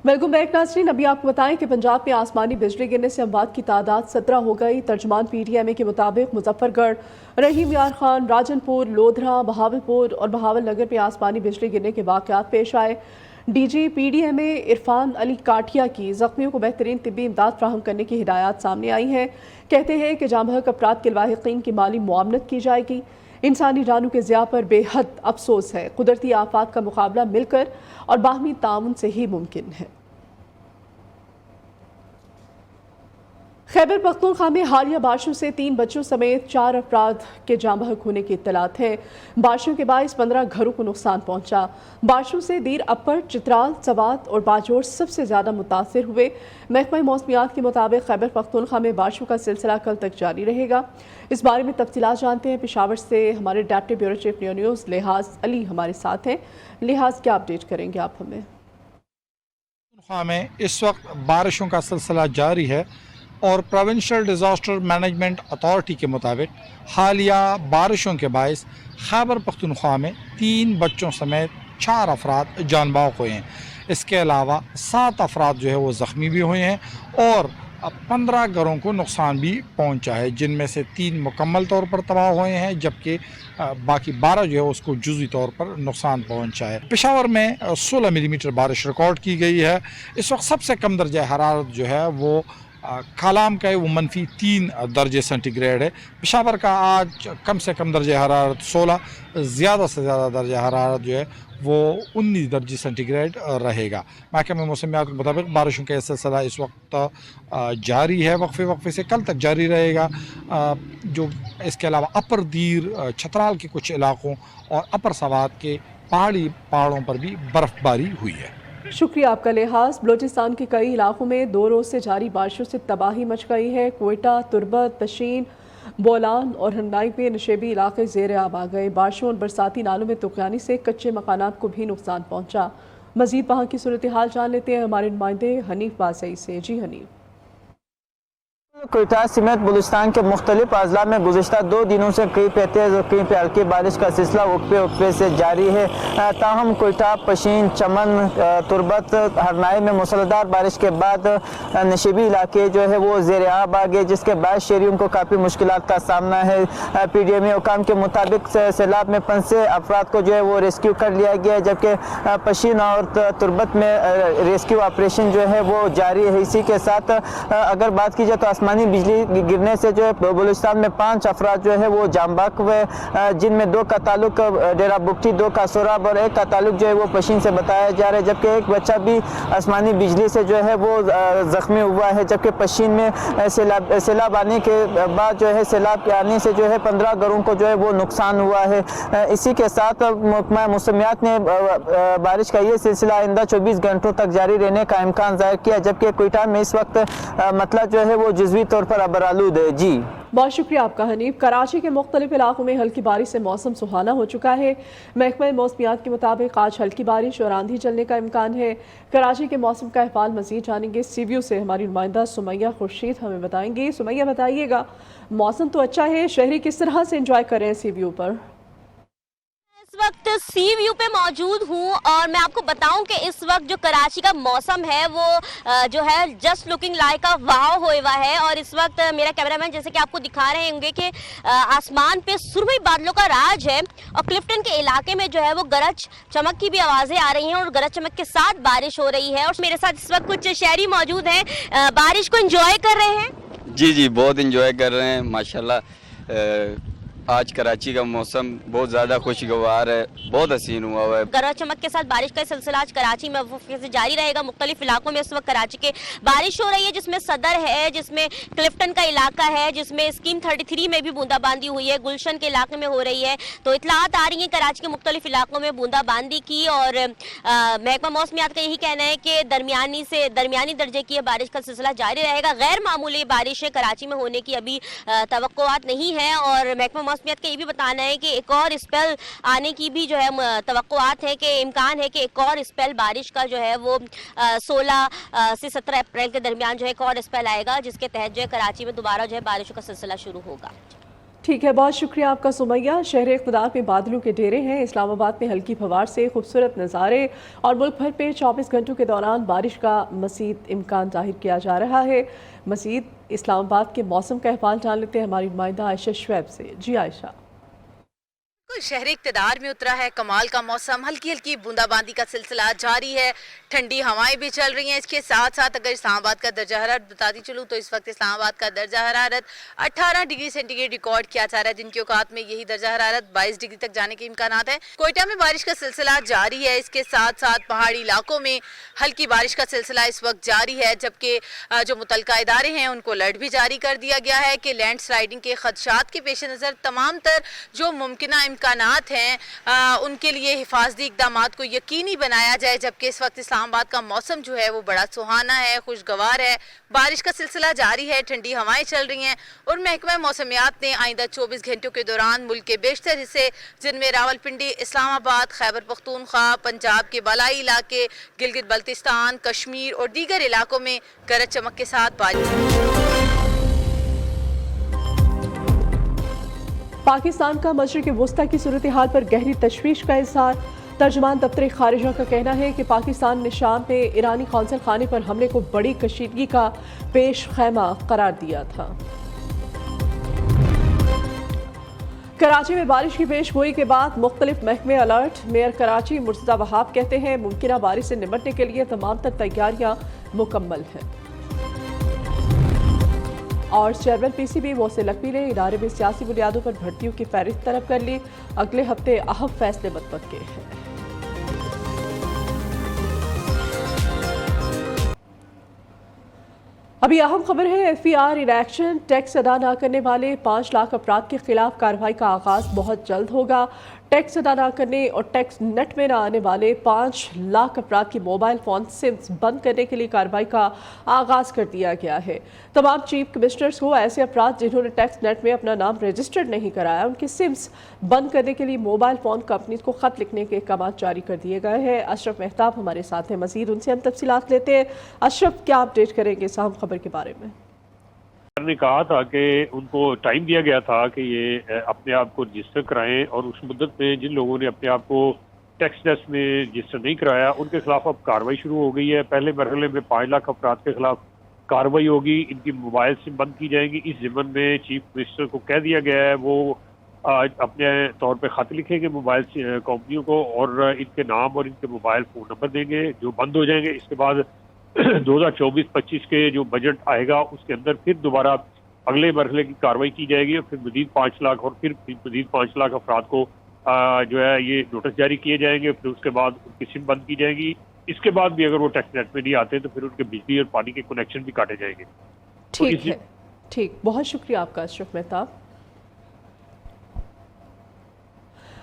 Welcome back नाज़रीन। अभी आपको बताएं कि पंजाब में आसमानी बिजली गिरने से अमवात की तादाद 17 हो गई। तर्जुमान PTMA के मुताबिक मुजफ्फरगढ़, रहीम यार खान, राजनपुर, लोधरा, बहावलपुर और बहावल नगर में आसमानी बिजली गिरने के वाक़यात पेश आए। DG PDMA इरफान अली काठिया की ज़ख्मियों को बेहतरीन तिब्बी इमदाद फ्राहम करने की हिदायत सामने आई हैं। कहते हैं कि जाँ बहक अफराद के लाहिकीन की माली मुआवनत की जाएगी। इंसानी जानों के ज़िया पर बेहद अफसोस है। कुदरती आफात का मुकाबला मिलकर और बाहमी ताउन से ही मुमकिन है। खैबर पख्तूनख्वा में हालिया बारिशों से 3 बच्चों समेत 4 अफराद के जाँ बहक होने की इत्तलात है। बारिशों के बायस 15 घरों को नुकसान पहुंचा। बारिशों से दीर अपर, चित्राल, सवात और बाजोर सबसे ज़्यादा मुतासर हुए। महकमा मौसमियात के मुताबिक खैबर पख्तूनख्वा में बारिशों का सिलसिला कल तक जारी रहेगा। इस बारे में तफसीलात जानते हैं। पेशावर से हमारे डेप्टी ब्यूरो चीफ न्यूज़ लिहाज अली हमारे साथ हैं। लिहाज, क्या अपडेट करेंगे आप हमें? में इस वक्त बारिशों का सिलसिला जारी है और प्रोविंशियल डिज़ास्टर मैनेजमेंट अथॉरिटी के मुताबिक हालिया बारिशों के बायस खैबर पख्तूनख्वा में 3 बच्चों समेत 4 अफराद जान बाग हुए हैं। इसके अलावा 7 अफराद जो है वो ज़ख्मी भी हुए हैं और 15 घरों को नुकसान भी पहुंचा है, जिनमें से 3 मुकम्मल तौर पर तबाह हुए हैं जबकि बाकी 12 जो है उसको जुज़ी तौर पर नुकसान पहुंचा है। पेशावर में 16 मिलीमीटर बारिश रिकॉर्ड की गई है। इस वक्त सबसे कम दर्जा हरारत जो है वो कालाम का है, वो -3 दर्जे सेंटीग्रेड है। पेशावर का आज कम से कम दर्जा हरारत 16, ज़्यादा से ज़्यादा दर्जा हरारत जो है वो 19 दर्जे सेंटीग्रेड रहेगा। महकमा मौसमियात के मुताबिक बारिशों का सिलसिला इस वक्त जारी है, वक्फे वक्फे से कल तक जारी रहेगा। जो इसके अलावा अपर दीर, छतराल के कुछ इलाकों और अपर सवात के पहाड़ों पर भी बर्फबारी हुई है। शुक्रिया आपका लिहाज। बलोचिस्तान के कई इलाकों में 2 रोज़ से जारी बारिशों से तबाही मच गई है। कोयटा, तुर्बत, तशीन, बोलान और हंडाई में नशेबी इलाके ज़ेर आब आ गए। बारिशों और बरसाती नालों में तुगयानी से कच्चे मकानात को भी नुकसान पहुंचा। मजीद वहाँ की सूरत हाल जान लेते हैं हमारे नुमाइंदे हनीफ बासई से। जी हनीफ। कोयटा समेत बलूचिस्तान के मुख्तलिफ अजला में गुज़िश्ता 2 दिनों से कई पे तेज़ और कई पे हल्की बारिश का सिलसिला वक्फे से जारी है। ताहम कोयटा, पशीन, चमन, तुर्बत, हरनाई में मूसलाधार बारिश के बाद नशीबी इलाके जो है वो ज़ेर आब आ गए, जिसके बाद शहरियों को काफ़ी मुश्किलात का सामना है। PDMA हुकाम के मुताबिक सैलाब में फंसे अफराद को जो है वो रेस्क्यू कर लिया गया है, जबकि पशीन और तुर्बत में रेस्क्यू ऑपरेशन जो है वो जारी है। इसी के साथ अगर बात की जाए तो आसमानी बिजली गिरने से जो है बलूचिस्तान में 5 अफराद जो है वो जाम बाग हुए, जिनमें 2 का ताल्लुक डेरा बुगटी, 2 का सोराब और 1 का ताल्लुक जो है वो पशीन से बताया जा रहा है, जबकि एक बच्चा भी आसमानी बिजली से जो है वो जख्मी हुआ है। जबकि पशीन में सैलाब आने के बाद जो है सैलाब के आने से जो है 15 घरों को जो है वो नुकसान हुआ है। इसी के साथ महकमा मौसमियात ने बारिश का ये सिलसिला आइंदा 24 घंटों तक जारी रहने का इम्कान जाहिर किया, जबकि कोयटा में इस वक्त मतला जो है वो जुज़वी तौर पर अबरालूद है। जी बहुत शुक्रिया आपका हनीफ। कराची के मुख्तलिफ इलाकों में हल्की बारिश से मौसम सुहाना हो चुका है। महकमा मौसमियात के मुताबिक आज हल्की बारिश और आंधी चलने का इम्कान है। कराची के मौसम का अहवाल मजीद जानेंगे सी व्यू से हमारी नुमाइंदा सुमैया खुर्शीद हमें बताएंगी। सुमैया, बताइएगा, मौसम तो अच्छा है, शहरी किस तरह से एंजॉय कर रहे हैं सी व्यू पर? इस वक्त सी व्यू पे मौजूद हूँ और मैं आपको बताऊं कि इस वक्त जो कराची का मौसम है वो जो है जस्ट लुकिंग लाइक अ वाव हुआ है। और इस वक्त मेरा कैमरामैन जैसे कि आपको दिखा रहे होंगे कि आसमान पे सुरमई बादलों का राज है और क्लिफ्टन के इलाके में जो है वो गरज चमक की भी आवाज़ें आ रही हैं और गरज चमक के साथ बारिश हो रही है। और मेरे साथ इस वक्त कुछ शहरी मौजूद हैं, बारिश को एंजॉय कर रहे हैं। जी, बहुत एंजॉय कर रहे हैं माशाल्लाह। आज कराची का मौसम बहुत ज़्यादा खुशगवार है, बहुत हसीन हुआ है। गरज चमक के साथ बारिश का सिलसिला आज कराची में से जारी रहेगा। मुख्तलिफ इलाकों में इस वक्त कराची के बारिश हो रही है, जिसमें सदर है, जिसमें क्लिफ्टन का इलाका है, जिसमें स्कीम 33 में भी बूंदाबांदी हुई है, गुलशन के इलाके में हो रही है। तो इतलात आ रही है कराची के मुख्तलिफ इलाकों में बूंदाबांदी की। और महकमा मौसमियात का यही कहना है कि दरमियानी दर्जे की बारिश का सिलसिला जारी रहेगा। गैर मामूली बारिशें कराची में होने की अभी तवक्कुआत नहीं है। और महकमा मौसमियात का ये भी बताना है कि एक और स्पेल आने की भी जो है तवक्कुआत है कि इम्कान है कि एक और स्पेल बारिश का जो है वो 16 से 17 अप्रैल के दरमियान जो है एक और स्पेल आएगा, जिसके तहत जो है कराची में दोबारा जो है बारिशों का सिलसिला शुरू होगा। ठीक है, बहुत शुक्रिया आपका सुमैया। शहर इक़्तिदार में बादलों के डेरे हैं। इस्लामाबाद में हल्की फवार से खूबसूरत नज़ारे और मुल्क भर में 24 घंटों के दौरान बारिश का मज़ीद इम्कान जाहिर किया जा रहा है। मज़ीद इस्लामाबाद के मौसम का अहवाल जान लेते हैं हमारी नुमाइंदा आयशा शुएब से। जी आयशा। शहरी इक़्तिदार में उतरा है कमाल का मौसम, हल्की हल्की बूंदाबांदी का सिलसिला जारी है, ठंडी हवाएं भी चल रही हैं। इसके साथ साथ अगर इस्लामाबाद का दर्जा हरारत बताती चलूँ तो इस वक्त इस्लामाबाद का दर्जा हरारत 18 डिग्री सेंटीग्रेड रिकॉर्ड किया जा रहा है। दिन के औकात में यही दर्जा हरारत 22 डिग्री तक जाने के इम्कानात हैं। कोयटा में बारिश का सिलसिला जारी है। इसके साथ साथ पहाड़ी इलाकों में हल्की बारिश का सिलसिला इस वक्त जारी है, जबकि जो मुतलका इदारे हैं उनको अलर्ट भी जारी कर दिया गया है कि लैंड स्लाइडिंग के खदशात के पेश नज़र तमाम तर जो मुमकिना इम्कानात हैं उनके लिए हिफाजती इक़दामात को यकीनी बनाया जाए। जबकि इस वक्त इस्लामाबाद का मौसम जो है वो बड़ा सुहाना है, खुशगवार है, बारिश का सिलसिला जारी है, ठंडी हवाएं चल रही हैं और महकमा मौसमियात ने आइंदा 24 घंटों के दौरान मुल्क के बेशतर हिस्से जिनमें रावलपिंडी, इस्लामाबाद, खैबर पख्तूनख्वा, पंजाब के बालाई इलाके, गिलगित बल्तिस्तान, कश्मीर और दीगर इलाकों में गरज चमक के साथ बारिश। पाकिस्तान का मशरिक़ वस्ता की सूरत हाल पर गहरी तशवीश का इज़हार। तर्जुमान दफ्तर खारिजा का कहना है कि पाकिस्तान ने शाम में ईरानी कौंसल खाने पर हमले को बड़ी कशीदगी का पेश खैमा करार दिया था। कराची में बारिश की पेश गोई के बाद मुख्तलिफ महकमे अलर्ट। मेयर कराची मुर्तज़ा वहाब कहते हैं मुमकिना बारिश से निपटने के लिए तमाम तर तैयारियां मुकम्मल हैं। और चेयरमैन पीसीबी मोहसिन लकवी ने इदारे में सियासी बुनियादों पर भर्तियों की फहरिस्त तलब कर ली। अगले हफ्ते अहम फैसले मतवक्के हैं। अभी अहम खबर है, FER इन एक्शन। टैक्स अदा न करने वाले 5 लाख अफराद के खिलाफ कार्रवाई का आगाज बहुत जल्द होगा। टैक्स अदा न करने और टैक्स नेट में न आने वाले 5 लाख अफराद की मोबाइल फ़ोन सिम्स बंद करने के लिए कार्रवाई का आगाज़ कर दिया गया है। तमाम चीफ कमिश्नर्स को ऐसे अफराद जिन्होंने टैक्स नेट में अपना नाम रजिस्टर्ड नहीं कराया उनके सिम्स बंद करने के लिए मोबाइल फ़ोन कंपनीज को ख़त लिखने के अहकाम जारी कर दिए गए हैं। अशरफ मेहताब हमारे साथ हैं, मज़ीद उनसे हम तफसीलात लेते हैं। अशरफ, क्या अपडेट करेंगे इस अहम खबर के बारे में? ने कहा था कि उनको टाइम दिया गया था कि ये अपने आप को रजिस्टर कराएं और उस मुद्दत में जिन लोगों ने अपने आप को टैक्स नेट में रजिस्टर नहीं कराया उनके खिलाफ अब कार्रवाई शुरू हो गई है। पहले मरहले में 5 लाख अफराद के खिलाफ कार्रवाई होगी, इनकी मोबाइल सिम बंद की जाएंगी। इस ज़िम्मन में चीफ मिनिस्टर को कह दिया गया है वो अपने तौर पे खत लिखेंगे मोबाइल कंपनियों को और इनके नाम और इनके मोबाइल फ़ोन नंबर देंगे जो बंद हो जाएंगे। इसके बाद 2024-25 के जो बजट आएगा उसके अंदर फिर दोबारा अगले मरहले की कार्रवाई की जाएगी और फिर मजीद 5 लाख और फिर मजीद 5 लाख अफराद को जो है ये नोटिस जारी किए जाएंगे। फिर उसके बाद उनकी सिम बंद की जाएगी। इसके बाद भी अगर वो टैक्स नेट में नहीं आते तो फिर उनके बिजली और पानी के कनेक्शन भी काटे जाएंगे। ठीक है, ठीक, बहुत शुक्रिया आपका अशरफ मेहताब।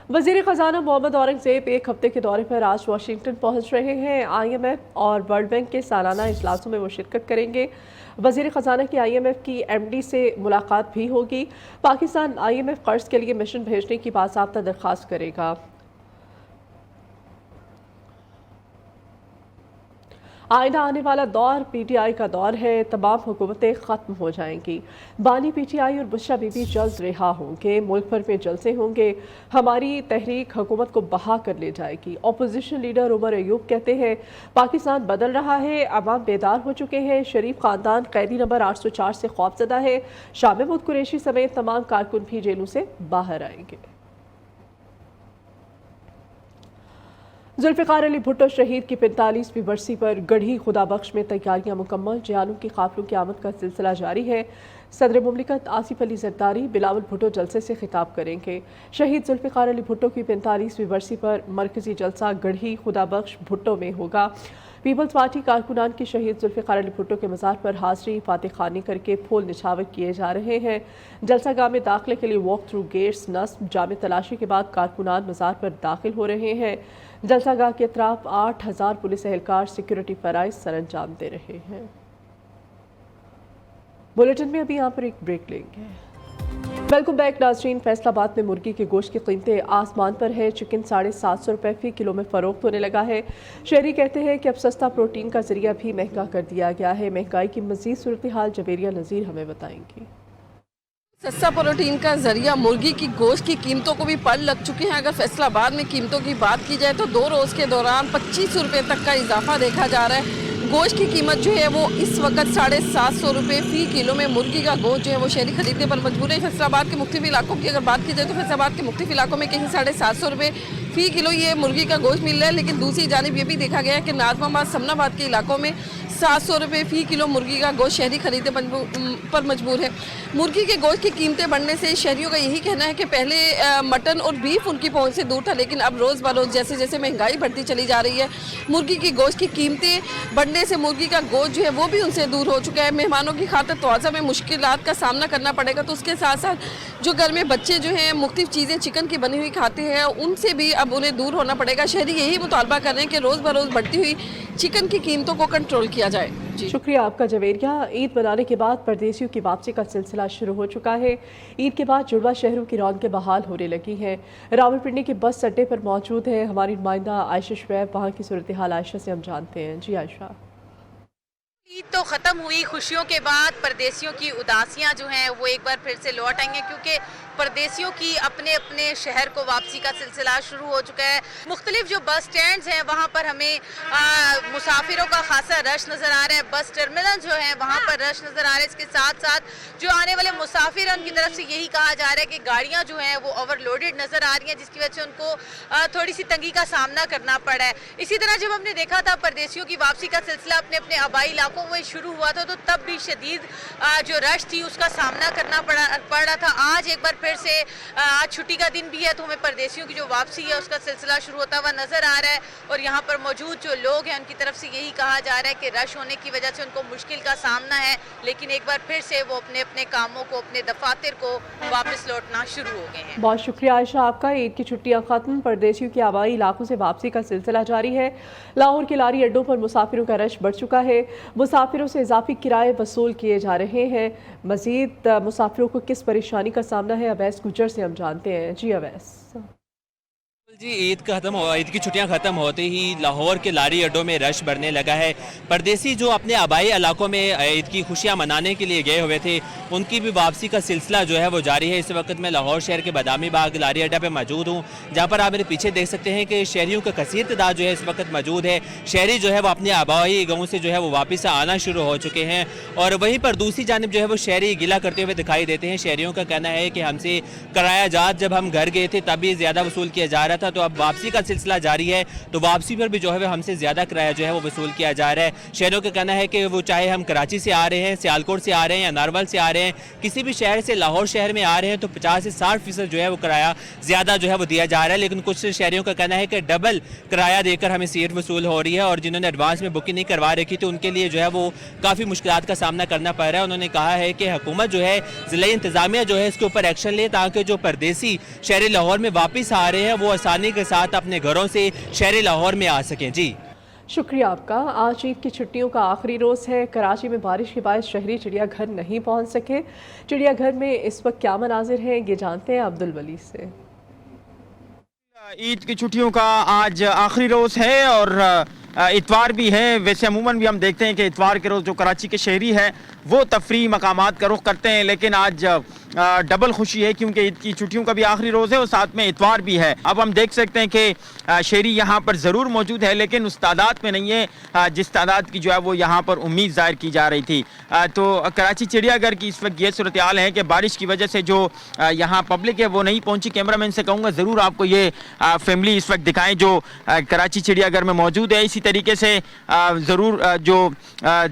वज़ीर ख़ज़ाना मोहम्मद औरंगज़ेब एक हफ्ते के दौरे पर आज वाशिंगटन पहुंच रहे हैं। IMF और वर्ल्ड बैंक के सालाना इजलासों में वो शिरकत करेंगे। वज़ीर ख़ज़ाना की IMF की MD से मुलाकात भी होगी। पाकिस्तान IMF कर्ज के लिए मिशन भेजने की बाज़ाब्ता दरख्वास्त करेगा। आइंदा आने वाला दौर PTI का दौर है। तमाम हुकूमतें ख़त्म हो जाएंगी। बानी PTI और बुशरा बीबी जल्द रिहा होंगे। मुल्क भर में जलसे होंगे। हमारी तहरीक हुकूमत को बहा कर ले जाएगी। अपोजिशन लीडर उमर अयूब कहते हैं पाकिस्तान बदल रहा है, अवाम बेदार हो चुके हैं। शरीफ ख़ानदान कैदी नंबर 804 से खौफजदा है। शाह महमूद कुरैशी समेत तमाम कारकुन भी जेलों से बाहर आएंगे। जुल्फ़िकार अली भुट्टो शहीद की 45वीं बरसी पर गढ़ी खुदाबख्श में तैयारियां मुकम्मल। जानों की काफिलों की आमद का सिलसिला जारी है। सदर मुमलिकत आसिफ अली जरदारी बिलावल भुट्टो जलसे से खिताब करेंगे। शहीद जुल्फ़िकार अली भुट्टो की 45वीं बरसी पर मरकजी जलसा गढ़ी खुदाबख्श भुट्टो में होगा। पीपल्स पार्टी कारकुनान की शहीद जुल्फ़िकार अली भुट्टो के मज़ार पर हाज़री फातिह खानी करके फूल निछावर किए जा रहे हैं। जलसा गाह में दाखिले के लिए वॉक थ्रू गेट्स नस्ब जामे तलाशी के बाद कारकुनान मज़ार पर दाखिल हो रहे हैं। जलसा गाह के अतराफ 8000 पुलिस एहलकार सिक्योरिटी फराइज सर अंजाम दे रहे हैं। बुलेटिन में अभी यहाँ पर एक ब्रेक लेंगे। वेलकम बैक नाज़रीन। फैसलाबाद में मुर्गी के गोश्त की कीमतें आसमान पर है। चिकन 750 रुपये फी किलो में फ़रोख्त होने लगा है। शहरी कहते हैं कि अब सस्ता प्रोटीन का जरिया भी महंगा कर दिया गया है। महंगाई की मज़ीद सूरत हाल जवेरिया नज़ीर हमें बताएंगी। सस्ता प्रोटीन का जरिया मुर्गी की गोश्त की कीमतों को भी पड़ लग चुके हैं। अगर फैसलाबाद में कीमतों की बात की जाए तो 2 रोज़ के दौरान 25 रुपये तक का इजाफा देखा जा रहा है। गोश्त की कीमत जो है वो इस वक्त 750 रुपये फ़ी किलो में मुर्गी का गोश्त जो है वो शहरी खरीदने पर मजबूर है। फैसलाबाद के मुख्तलिफ इलाकों की अगर बात की जाए तो फैसलाबाद के मुख्तलिफ इलाकों में कहीं 750 रुपये फ़ी किलो ये मुर्गी का गोश्त मिल रहा है। लेकिन दूसरी जानिब ये भी देखा गया है कि नाज़माबाद समनाबाद के इलाकों में 700 रुपये फ़ी किलो मुर्गी का गोश्त शहरी खरीदने पर मजबूर है। मुर्गी के गोश्त की कीमतें बढ़ने से शहरियों का यही कहना है कि पहले मटन और बीफ उनकी पहुंच से दूर था, लेकिन अब रोज़ बरोज़ जैसे जैसे महंगाई बढ़ती चली जा रही है, मुर्गी की गोश्त की कीमतें बढ़ने से मुर्गी का गोश्त जो है वो भी उनसे दूर हो चुका है। मेहमानों की खातिर तोज़ा में मुश्किलात का सामना करना पड़ेगा। तो उसके साथ साथ जो घर में बच्चे जो हैं मुख्तलिफ चीज़ें चिकन की बनी हुई खाते हैं, उनसे भी अब उन्हें दूर होना पड़ेगा। शहरी यही मुतालबा कर रहे हैं कि रोज़ बरोज़ बढ़ती हुई चिकन की कीमतों को कंट्रोल किया जाए। जी शुक्रिया आपका जवेरिया। ईद मनाने के बाद परदेसियों की वापसी का सिलसिला शुरू हो चुका है। ईद के बाद जुड़वा शहरों की रौनकें बहाल होने लगी हैं। रावलपिंडी के बस अड्डे पर मौजूद है हमारी नुमाइंदा आयशा शुएब। वहाँ की सूरत हाल आयशा से हम जानते हैं। जी आयशा। ईद तो ख़त्म हुई, खुशियों के बाद परदेसियों की उदासियां जो हैं वो एक बार फिर से लौट आई हैं, क्योंकि परदेसियों की अपने अपने शहर को वापसी का सिलसिला शुरू हो चुका है। मुख्तलिफ जो बस स्टैंड्स हैं वहाँ पर हमें मुसाफिरों का खासा रश नज़र आ रहा है। बस टर्मिनल जो है वहाँ पर रश नज़र आ रहा है। इसके साथ साथ जो आने वाले मुसाफिर हैं उनकी तरफ से यही कहा जा रहा है कि गाड़ियाँ जो हैं वो ओवरलोडेड नज़र आ रही हैं, जिसकी वजह से उनको थोड़ी सी तंगी का सामना करना पड़ा है। इसी तरह जब हमने देखा था परदेसियों की वापसी का सिलसिला अपने अपने आबाई इलाकों में शुरू हुआ था, तो तब भी शदीद जो रश थी उसका सामना करना पड़ रहा था। आज एक बार फिर से आज छुट्टी का दिन भी है, तो हमें परदेसियों की जो वापसी है उसका सिलसिला शुरू होता हुआ नजर आ रहा है। और यहाँ पर मौजूद जो लोग हैं उनकी तरफ से यही कहा जा रहा है कि रश होने की वजह से उनको मुश्किल का सामना है, लेकिन एक बार फिर से वो अपने अपने कामों को, अपने दफातर को वापस लौटना शुरू हो गए हैं। बहुत शुक्रिया आयशा आपका। ईद की छुट्टियां खत्म, परदेसियों के आबाई इलाकों से वापसी का सिलसिला जारी है। लाहौर के लारी अड्डों पर मुसाफिरों का रश बढ़ चुका है। मुसाफिरों से इजाफी किराए वसूल किए जा रहे हैं। मजीद मुसाफिरों को किस परेशानी का सामना है अवैस गुजर से हम जानते हैं। जी अवैस। जी ईद की छुट्टियां ख़त्म होते ही लाहौर के लारी अड्डों में रश बढ़ने लगा है। परदेसी जो अपने आबाई इलाकों में ईद की खुशियां मनाने के लिए गए हुए थे, उनकी भी वापसी का सिलसिला जो है वो जारी है। इस वक्त मैं लाहौर शहर के बादामी बाग लारी अड्डा पे मौजूद हूँ, जहाँ पर आप मेरे पीछे देख सकते हैं कि शहरियों का कसीर तादाद जो है इस वक्त मौजूद है। शहरी जो है वो अपने आबाई गाँव से जो है वो वापस आना शुरू हो चुके हैं। और वहीं पर दूसरी जानिब जो है वो शहरी गिला करते हुए दिखाई देते हैं। शहरियों का कहना है कि हमसे किराया जात जब हम घर गए थे तब भी ज़्यादा वसूल किया जा रहा था, तो अब वापसी का सिलसिला जारी है, तो वापसी पर भी जो है हमसे ज़्यादा किराया जो है वो वसूल किया जा रहा है। शहरों का कहना है कि वो चाहे हम कराची से आ रहे हैं, सियालकोट से आ रहे हैं या नारवल से आ रहे हैं, किसी भी शहर से लाहौर शहर में आ रहे हैं, तो 50 से 60% जो है वो किराया ज़्यादा जो है वो दिया जा रहा है। लेकिन कुछ शहरियों का कहना है कि डबल किराया देकर हमें सीट वसूल हो रही है, और जिन्होंने एडवांस में बुकिंग नहीं करवा रखी थी उनके लिए जो है वो काफ़ी मुश्किलात का सामना करना पड़ रहा है। उन्होंने कहा है कि हुकूमत जो है, ज़िला इंतज़ामिया जो है इसके ऊपर एक्शन ले, ताकि जो परदेसी शहरी लाहौर में वापस आ रहे हैं वो आसानी के साथ अपने घरों से शहरी लाहौर में आ सकें। जी शुक्रिया आपका। आज ईद की छुट्टियों का आखिरी रोज़ है। कराची में बारिश के बाद शहरी चिड़ियाघर नहीं पहुंच सके। चिड़ियाघर में इस वक्त क्या मनाजिर हैं ये जानते हैं अब्दुल वली से। ईद की छुट्टियों का आज आखिरी रोज़ है और इतवार भी है। वैसे अमूमन भी हम देखते हैं कि इतवार के रोज़ जो कराची के शहरी है वो तफरी मकामात का रुख करते हैं, लेकिन आज डबल खुशी है क्योंकि ईद की छुट्टियों का भी आखिरी रोज़ है और साथ में इतवार भी है। अब हम देख सकते हैं कि शहरी यहाँ पर ज़रूर मौजूद है, लेकिन उस तादाद में नहीं है जिस तादाद की जो है वो यहाँ पर उम्मीद ज़ाहिर की जा रही थी। तो कराची चिड़ियाघर की इस वक्त ये सूरत हाल है कि बारिश की वजह से जो यहाँ पब्लिक है वो नहीं पहुँची। कैमरामैन से कहूँगा ज़रूर आपको ये फैमिली इस वक्त दिखाएँ जो कराची चिड़ियाघर में मौजूद है। इसी तरीके से ज़रूर जो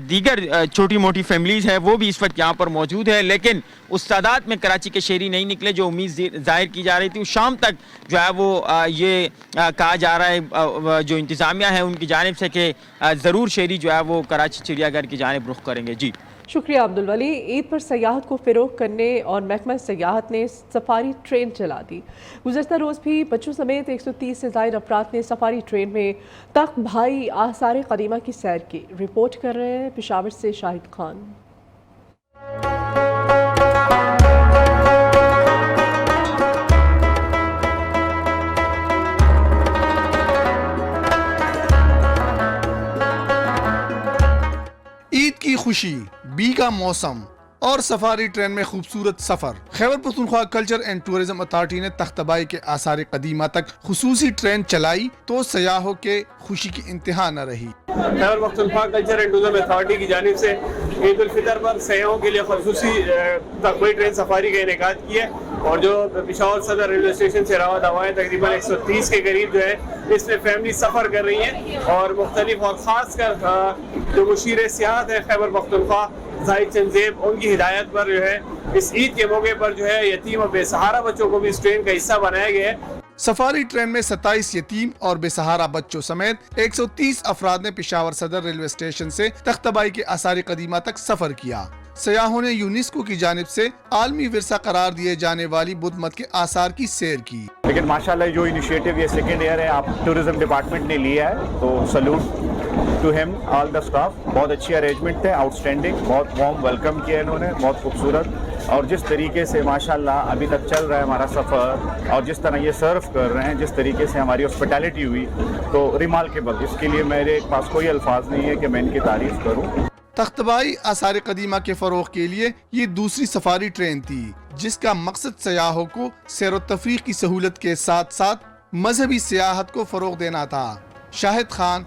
दीगर छोटी मोटी फैमिलीज़ है वो भी इस वक्त यहाँ पर मौजूद है, लेकिन उस तादाद में कराची के शहरी नहीं निकले जो उम्मीद जाहिर की जा रही थी। शाम तक जो है वो ये कहा जा रहा है जो इंतज़ामिया है उनकी जानिब से कि ज़रूर शहरी जो है वो कराची चिड़ियाघर की जानिब रुख करेंगे। जी शुक्रिया अब्दुल वली। ईद पर सयाहत को फ़रोग़ करने और महकमा सयाहत ने सफारी ट्रेन चला दी। गुज़श्ता रोज़ भी बच्चों समेत 130 से ज़ायद अफराद ने सफारी ट्रेन में तख्त भाई आसार क़दीमा की सैर की। रिपोर्ट कर रहे हैं पेशावर से शाहिद खान। ईद की खुशी, बी का मौसम اور سفاری ٹرین میں خوبصورت سفر۔ Khyber Pakhtunkhwa culture and tourism authority نے تختبائی کے آثار قدیمہ تک خصوصی ٹرین چلائی تو سیاحوں کے خوشی کی انتہا نہ رہی۔ Khyber Pakhtunkhwa culture and tourism authority کی جانب سے عید الفطر پر سیاحوں کے لیے خصوصی تختبائی ٹرین سفاری کا انعقاد کیا اور جو پشاور صدر ریلوے اسٹیشن سے راوت ہوائیں تقریباً 130 کے قریب جو ہے اس میں فیملی سفر کر رہی ہیں اور مختلف اور خاص کر جو مشیر سیاحت ہے خیبر پختونخوا زاہد چنزیب، ان کی ہدایت پر جو ہے اس عید کے موقع پر جو ہے یتیم اور بے سہارا بچوں کو بھی اس ٹرین کا حصہ بنایا گیا ہے۔ سفاری ٹرین میں 27 یتیم اور بے سہارا بچوں سمیت 130 افراد نے پشاور صدر ریلوے اسٹیشن سے تختبائی کے آثار قدیمہ تک سفر کیا۔ سیاحوں نے یونیسکو کی جانب سے عالمی ورثہ قرار دیے جانے والی بدھ مت کے آثار کی سیر کی۔ لیکن ماشاءاللہ جو انیشیٹو یہ سیکنڈ ایئر ہے آپ ٹورزم ڈپارٹمنٹ نے لیا ہے تو salute to them all the staff, بہت اچھی ارینجمنٹ تھے، آؤٹ اسٹینڈنگ، بہت وارم ویلکم کیا انہوں نے، بہت خوبصورت، اور جس طریقے سے ماشاءاللہ ابھی تک چل رہا ہے ہمارا سفر اور جس طرح یہ سرو کر رہے ہیں، جس طریقے سے ہماری ہاسپٹیلٹی ہوئی تو ریمارکیبل، اس کے لیے میرے پاس کوئی الفاظ نہیں ہے کہ میں ان کی تعریف کروں۔ تختبائی آثار قدیمہ کے فروغ کے لیے یہ دوسری سفاری ٹرین تھی جس کا مقصد سیاحوں کو سیر و تفریح کی سہولت کے ساتھ ساتھ مذہبی سیاحت کو فروغ دینا تھا۔ شاہد خان